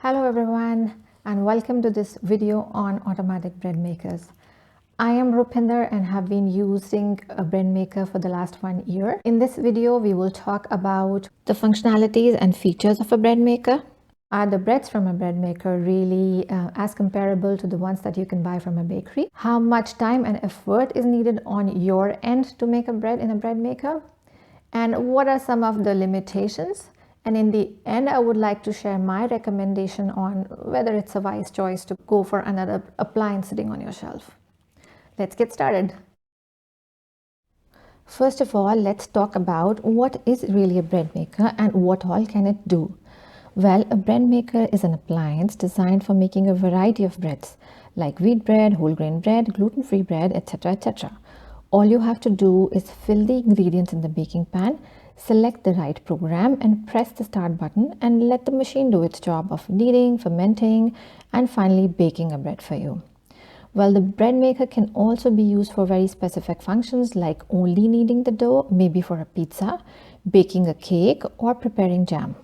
Hello everyone and welcome to this video on automatic bread makers. I am Rupinder and have been using a bread maker for the last 1 year. In this video, we will talk about the functionalities and features of a bread maker. Are the breads from a bread maker really as comparable to the ones that you can buy from a bakery? How much time and effort is needed on your end to make a bread in a bread maker? And what are some of the limitations? And in the end, I would like to share my recommendation on whether it's a wise choice to go for another appliance sitting on your shelf. Let's get started. First of all, let's talk about what is really a bread maker and what all can it do. Well, a bread maker is an appliance designed for making a variety of breads like wheat bread, whole grain bread, gluten-free bread, etc. etc. All you have to do is fill the ingredients in the baking pan, select the right program and press the start button and let the machine do its job of kneading, fermenting and finally baking a bread for you. Well, the bread maker can also be used for very specific functions like only kneading the dough, maybe for a pizza, baking a cake or preparing jam.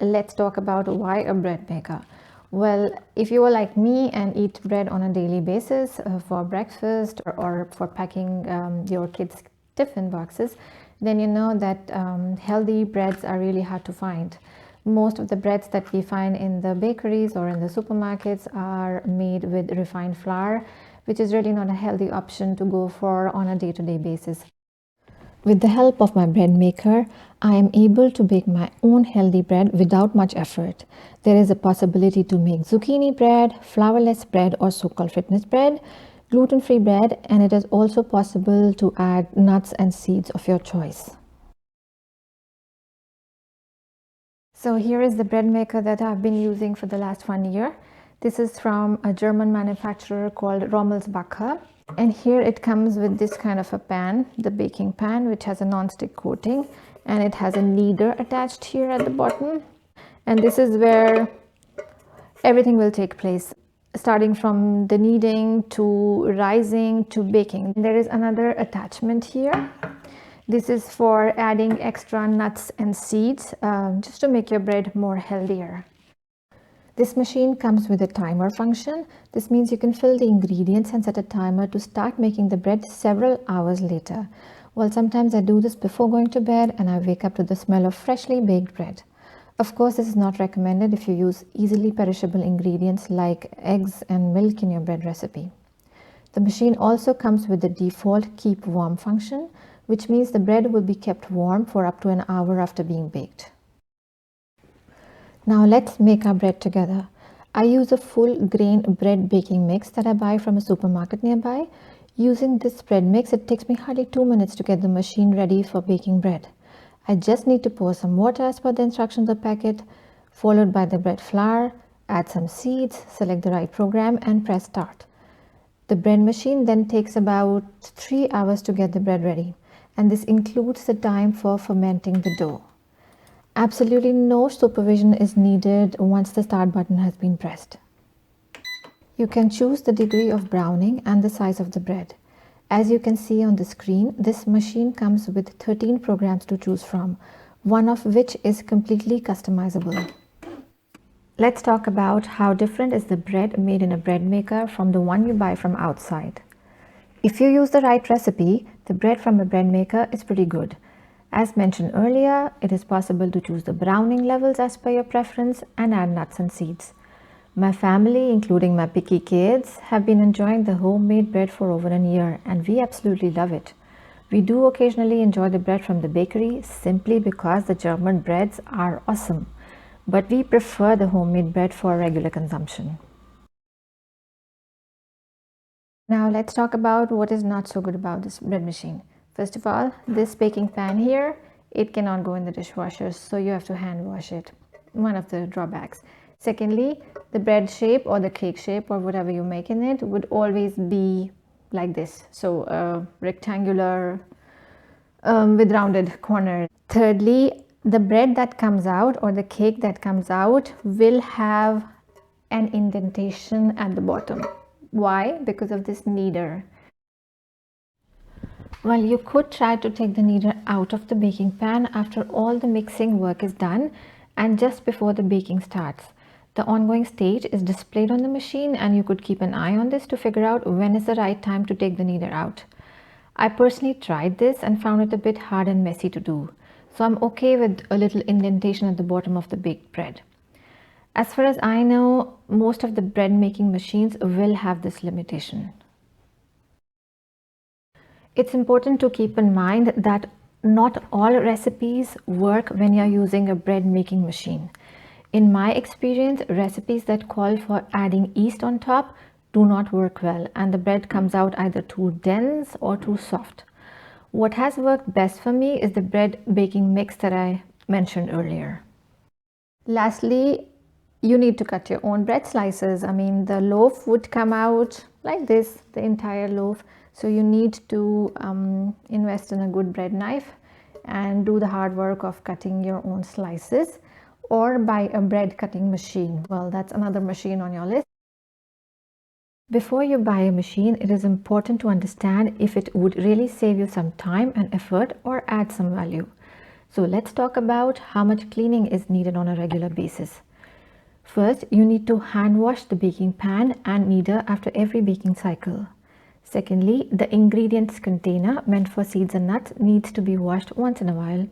Let's talk about why a bread maker. Well, if you are like me and eat bread on a daily basis for breakfast or for packing your kids' tiffin boxes, then you know that healthy breads are really hard to find. Most of the breads that we find in the bakeries or in the supermarkets are made with refined flour, which is really not a healthy option to go for on a day-to-day basis. With the help of my bread maker, I am able to bake my own healthy bread without much effort. There is a possibility to make zucchini bread, flourless bread or so-called fitness bread, gluten-free bread, and it is also possible to add nuts and seeds of your choice. So here is the bread maker that I've been using for the last 1 year. This is from a German manufacturer called Rommelsbacher. And here it comes with this kind of a pan, the baking pan, which has a non-stick coating, and it has a kneader attached here at the bottom. And this is where everything will take place, starting from the kneading to rising to baking. There is another attachment here. This is for adding extra nuts and seeds, just to make your bread more healthier. This machine comes with a timer function. This means you can fill the ingredients and set a timer to start making the bread several hours later. Well, sometimes I do this before going to bed and I wake up to the smell of freshly baked bread. Of course, this is not recommended if you use easily perishable ingredients like eggs and milk in your bread recipe. The machine also comes with the default keep warm function, which means the bread will be kept warm for up to an hour after being baked. Now let's make our bread together. I use a full grain bread baking mix that I buy from a supermarket nearby. Using this bread mix, it takes me hardly 2 minutes to get the machine ready for baking bread. I just need to pour some water as per the instructions of the packet, followed by the bread flour, add some seeds, select the right program and press start. The bread machine then takes about 3 hours to get the bread ready, and this includes the time for fermenting the dough. Absolutely no supervision is needed once the start button has been pressed. You can choose the degree of browning and the size of the bread. As you can see on the screen, this machine comes with 13 programs to choose from, one of which is completely customizable. Let's talk about how different is the bread made in a bread maker from the one you buy from outside. If you use the right recipe, the bread from a bread maker is pretty good. As mentioned earlier, it is possible to choose the browning levels as per your preference and add nuts and seeds. My family, including my picky kids, have been enjoying the homemade bread for over a year and we absolutely love it. We do occasionally enjoy the bread from the bakery simply because the German breads are awesome, but we prefer the homemade bread for regular consumption. Now let's talk about what is not so good about this bread machine. First of all, this baking pan here, it cannot go in the dishwasher, so you have to hand wash it. One of the drawbacks. Secondly, the bread shape or the cake shape or whatever you make in it would always be like this. So rectangular with rounded corners. Thirdly, the bread that comes out or the cake that comes out will have an indentation at the bottom. Why? Because of this kneader. Well, you could try to take the kneader out of the baking pan after all the mixing work is done and just before the baking starts. The ongoing stage is displayed on the machine, and you could keep an eye on this to figure out when is the right time to take the kneader out. I personally tried this and found it a bit hard and messy to do, so I'm okay with a little indentation at the bottom of the baked bread. As far as I know, most of the bread making machines will have this limitation. It's important to keep in mind that not all recipes work when you're using a bread making machine. In my experience, recipes that call for adding yeast on top do not work well, and the bread comes out either too dense or too soft. What has worked best for me is the bread baking mix that I mentioned earlier. Lastly, you need to cut your own bread slices. I mean, the loaf would come out like this, the entire loaf. So you need to invest in a good bread knife and do the hard work of cutting your own slices, or buy a bread cutting machine. Well, that's another machine on your list. Before you buy a machine, it is important to understand if it would really save you some time and effort or add some value. So let's talk about how much cleaning is needed on a regular basis. First, you need to hand wash the baking pan and kneader after every baking cycle. Secondly, the ingredients container meant for seeds and nuts needs to be washed once in a while.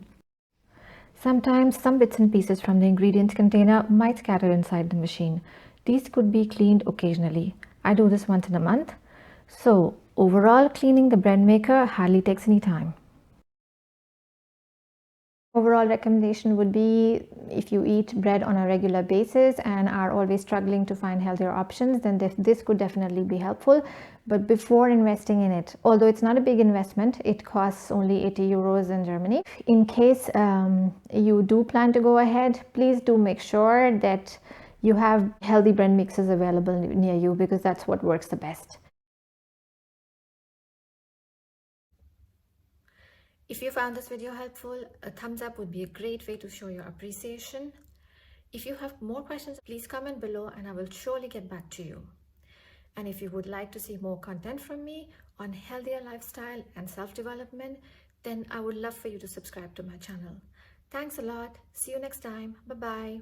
Sometimes some bits and pieces from the ingredients container might scatter inside the machine. These could be cleaned occasionally. I do this once in a month. So overall, cleaning the bread maker hardly takes any time. Overall recommendation would be, if you eat bread on a regular basis and are always struggling to find healthier options, then this could definitely be helpful. But before investing in it, although it's not a big investment, it costs only 80 euros in Germany. In case you do plan to go ahead, please do make sure that you have healthy bread mixes available near you, because that's what works the best. If you found this video helpful, a thumbs up would be a great way to show your appreciation. If you have more questions, please comment below and I will surely get back to you. And if you would like to see more content from me on healthier lifestyle and self-development, then I would love for you to subscribe to my channel. Thanks a lot. See you next time. Bye-bye.